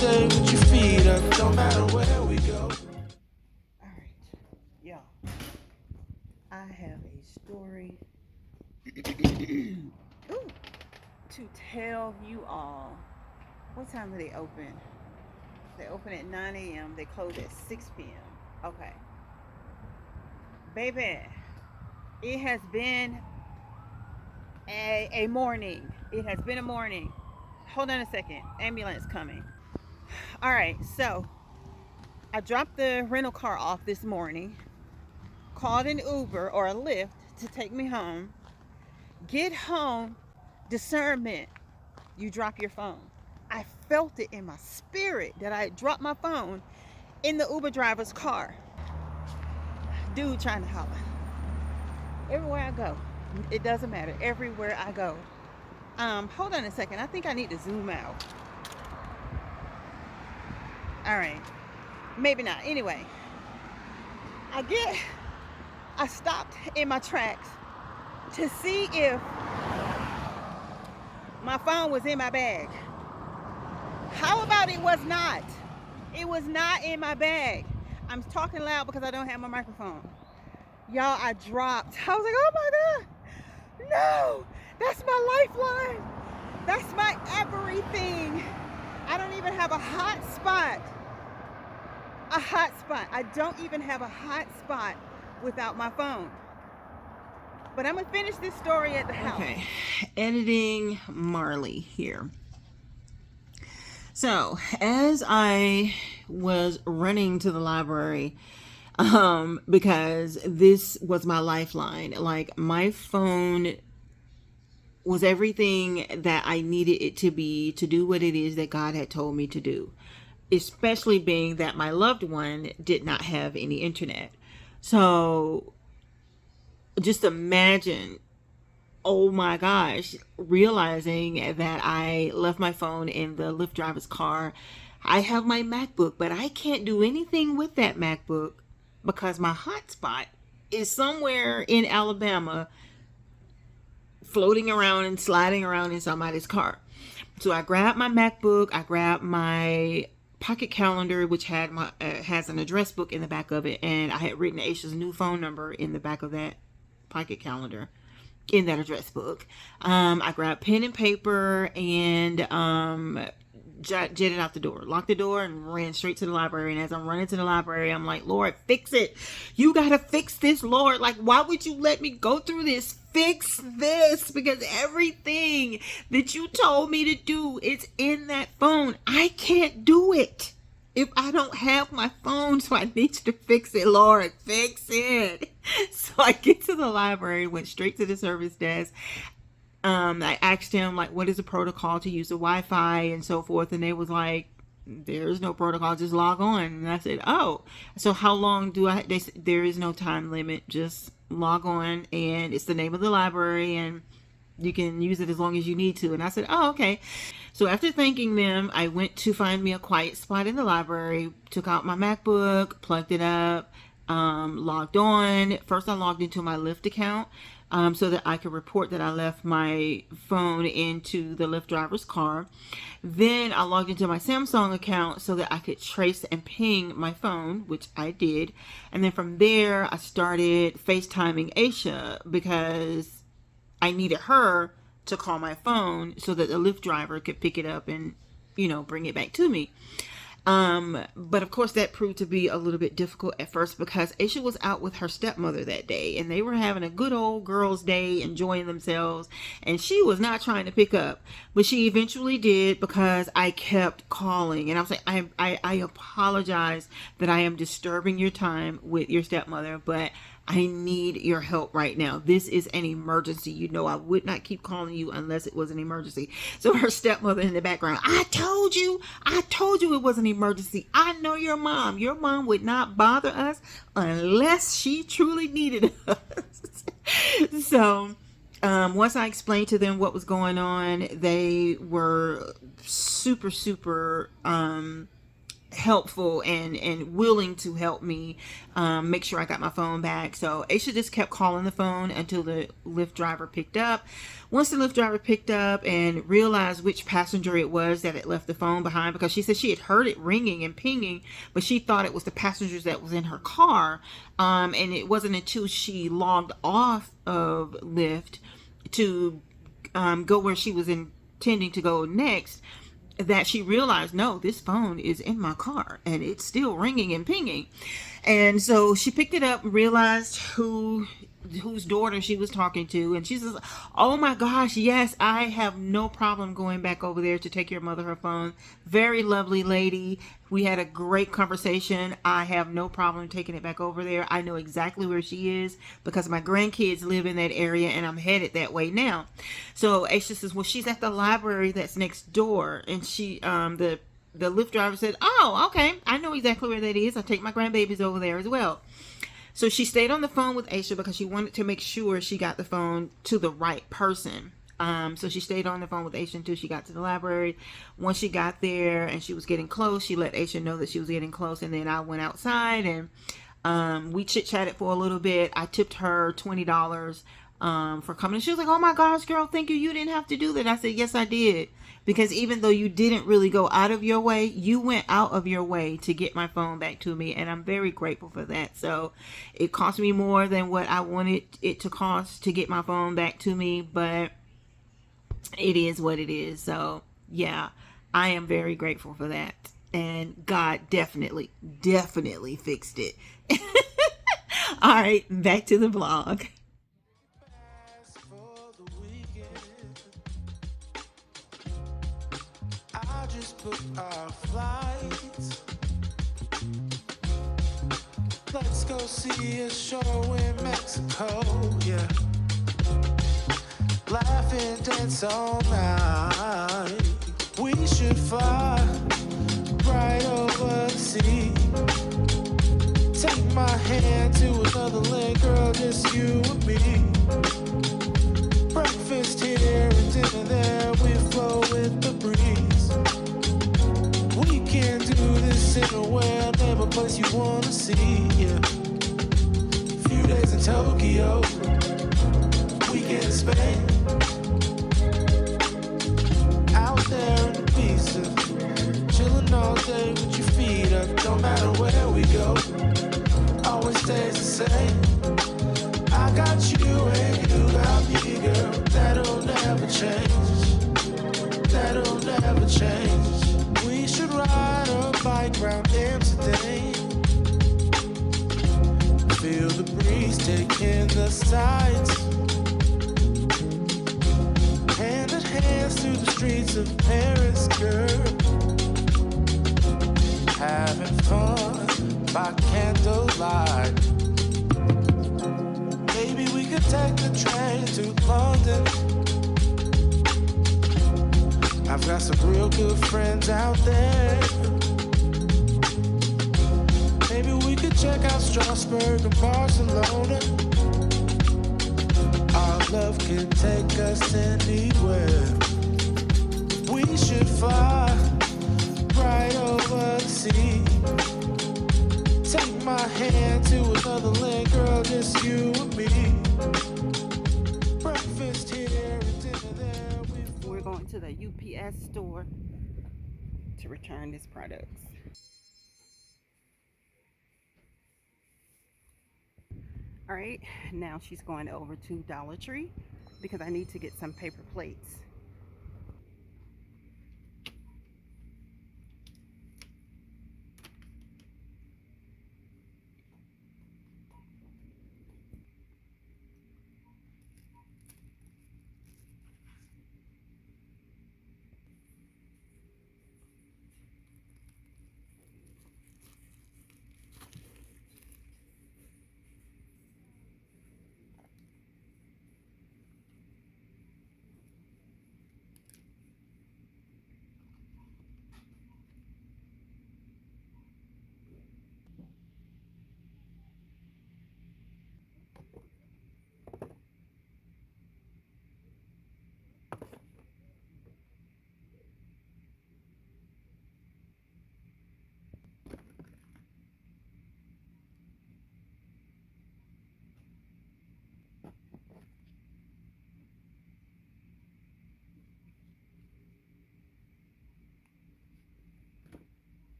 stay with your feet up, no matter where we go. All right, y'all. I have a story ooh, to tell you all. What time do they open? They open at 9 a.m. They close at 6 p.m. Okay. Baby, it has been a morning. It has been a morning. Hold on a second. Ambulance coming. All right, so I dropped the rental car off this morning, called an Uber or a Lyft to take me home. Get home, discernment. You drop your phone. I felt it in my spirit that I dropped my phone in the Uber driver's car. Dude trying to holler. Everywhere I go, it doesn't matter. Everywhere I go. Hold on a second. I think I need to zoom out. All right. Maybe not. Anyway, I get I stopped in my tracks to see if my phone was in my bag. How about it was not? It was not in my bag. I'm talking loud because I don't have my microphone. Y'all, I dropped. I was like, oh my God. No, that's my lifeline. That's my everything. I don't even have a hot spot. A hot spot. I don't even have a hot spot without my phone. But I'm going to finish this story at the house. Okay, editing Marley here. So, as I was running to the library, because this was my lifeline, like my phone was everything that I needed it to be to do what it is that God had told me to do, especially being that my loved one did not have any internet. So just imagine, oh my gosh, realizing that I left my phone in the Lyft driver's car. I have my MacBook, but I can't do anything with that MacBook because my hotspot is somewhere in Alabama floating around and sliding around in somebody's car. So I grabbed my MacBook, I grabbed my pocket calendar, which had my has an address book in the back of it, and I had written Aisha's new phone number in the back of that pocket calendar in that address book. I grabbed pen and paper and jetted out the door, locked the door, and ran straight to the library. And as I'm running to the library, I'm like, Lord, fix it. You gotta fix this, Lord. Like, why would you let me go through this? Fix this, because everything that you told me to do is in that phone. I can't do it if I don't have my phone, so I need you to fix it, Lord. Fix it. So I get to the library, went straight to the service desk. I asked him, like, what is the protocol to use the Wi-Fi and so forth, and they was like, there's no protocol, just log on. And I said, oh, so how long do I? They said, there is no time limit, just log on, and it's the name of the library, and you can use it as long as you need to. And I said, oh, okay. So after thanking them, I went to find me a quiet spot in the library, took out my MacBook, plugged it up, logged on. First, I logged into my Lyft account so that I could report that I left my phone into the Lyft driver's car. Then I logged into my Samsung account so that I could trace and ping my phone, which I did. And then from there, I started FaceTiming Aisha because I needed her to call my phone so that the Lyft driver could pick it up and, bring it back to me. But of course that proved to be a little bit difficult at first because Aisha was out with her stepmother that day and they were having a good old girls' day, enjoying themselves, and she was not trying to pick up, but she eventually did because I kept calling. And I was like, I apologize that I am disturbing your time with your stepmother, but I need your help right now. This is an emergency. I would not keep calling you unless it was an emergency. So her stepmother in the background, I told you it was an emergency. I know your mom. Your mom would not bother us unless she truly needed us. So once I explained to them what was going on, they were super helpful and willing to help me make sure I got my phone back. So Aisha just kept calling the phone until the Lyft driver picked up. Once the Lyft driver picked up and realized which passenger it was that had left the phone behind, because she said she had heard it ringing and pinging, but she thought it was the passengers that was in her car. And it wasn't until she logged off of Lyft to go where she was intending to go next that she realized, no, this phone is in my car and it's still ringing and pinging. And so she picked it up, realized whose daughter she was talking to, and she says, oh my gosh, yes, I have no problem going back over there to take your mother her phone. Very lovely lady. We had a great conversation. I have no problem taking it back over there. I know exactly where she is because my grandkids live in that area and I'm headed that way now. So Aisha says, well, she's at the library that's next door. And she the Lyft driver said, oh, okay, I know exactly where that is. I take my grandbabies over there as well. So she stayed on the phone with Aisha because she wanted to make sure she got the phone to the right person. So she stayed on the phone with Aisha until she got to the library. Once she got there and she was getting close, she let Aisha know that she was getting close. And then I went outside and we chit-chatted for a little bit. I tipped her $20 for coming. She was like, oh my gosh, girl, thank you. You didn't have to do that. I said, yes, I did. Because even though you didn't really go out of your way, you went out of your way to get my phone back to me. And I'm very grateful for that. So it cost me more than what I wanted it to cost to get my phone back to me. But it is what it is. So yeah, I am very grateful for that. And God definitely fixed it. All right, back to the vlog. Ask for the weekend. I just booked our flights. Let's go see a show in Mexico, yeah. Laugh and dance all night. We should fly right over the sea. Take my hand to another land, girl, just you and me. Breakfast here and dinner there, we flow with the breeze. We can do this anywhere, name a place you wanna see, yeah. Few days in Tokyo, weekend in Spain. Out there in Ibiza, chillin' all day with your feet up. Don't matter where we go, always stays the same. I got you and you got me, girl. That'll never change. That'll never change. We should ride a bike round Amsterdam. Feel the breeze taking the sights. Hand in hand through the streets of Paris, girl. Having fun by candlelight. Maybe we could take the train to London. I've got some real good friends out there. Maybe we could check out Strasbourg and Barcelona. Our love can take us anywhere. We should fly right over the sea. Take my hand to another land, girl, just you and me. Breakfast here and dinner there. We're going to the UPS store to return this product. All right, now she's going over to Dollar Tree because I need to get some paper plates.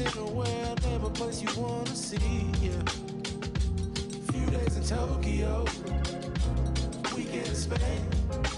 anywhere, name a place you wanna see, yeah. Few days in Tokyo, weekend in Spain.